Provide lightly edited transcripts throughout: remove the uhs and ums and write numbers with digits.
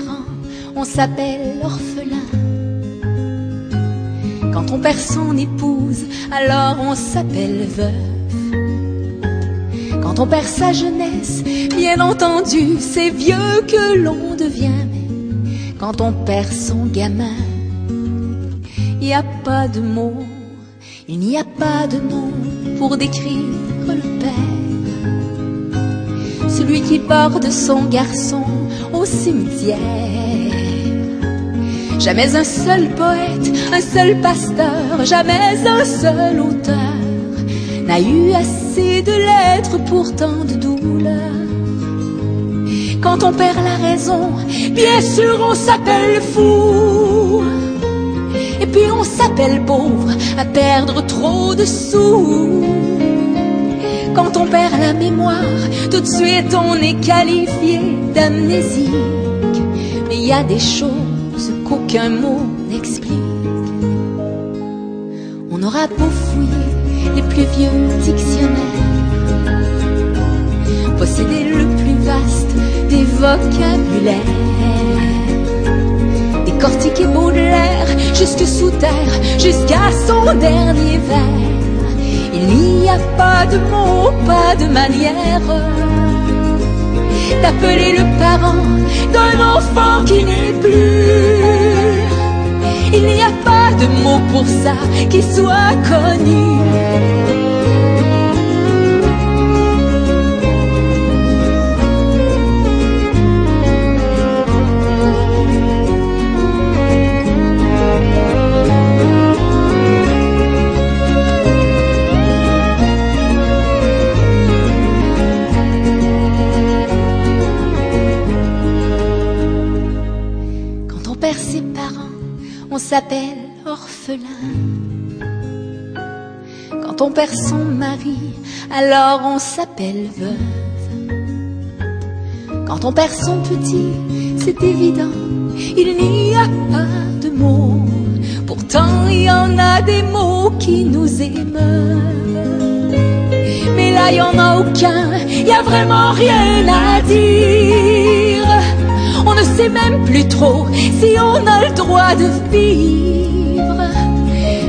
parent, on s'appelle orphelin. Quand on perd son épouse, alors on s'appelle veuf. Quand on perd sa jeunesse, bien entendu, c'est vieux que l'on devient. Mais quand on perd son gamin, il n'y a pas de mots, il n'y a pas de nom pour décrire le père. Celui qui porte son garçon au cimetière. Jamais un seul poète, un seul pasteur, jamais un seul auteur n'a eu assez de lettres pour tant de douleurs. Quand on perd la raison, bien sûr on s'appelle fou. Et puis on s'appelle pauvre à perdre trop de sous. Quand on perd la mémoire, tout de suite on est qualifié d'amnésique. Mais il y a des choses qu'aucun mot n'explique. On aura beau fouiller les plus vieux dictionnaires, posséder le plus vaste des vocabulaires, décortiquer Baudelaire jusque sous terre, jusqu'à son dernier vers. Il n'y a pas de mots, pas de manière d'appeler le parent d'un enfant qui n'est plus. Il n'y a pas de mots pour ça qui soit connu. Ses parents, on s'appelle orphelin. Quand on perd son mari, alors on s'appelle veuve. Quand on perd son petit, c'est évident, il n'y a pas de mots. Pourtant il y en a des mots qui nous émeuvent. Mais là il n'y en a aucun, il n'y a vraiment rien à dire. On ne sait même plus trop si on a le droit de vivre.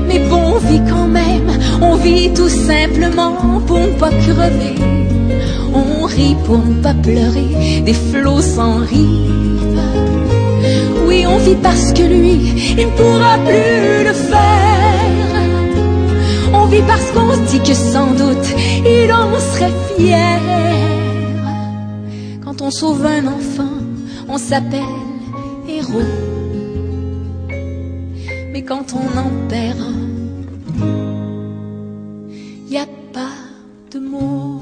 Mais bon, on vit quand même, on vit tout simplement pour ne pas crever. On rit pour ne pas pleurer des flots sans rive. Oui, on vit parce que lui, il ne pourra plus le faire. On vit parce qu'on se dit que sans doute, il en serait fier. Quand on sauve un enfant, on s'appelle héros. Mais quand on en perd un, y a pas de mots.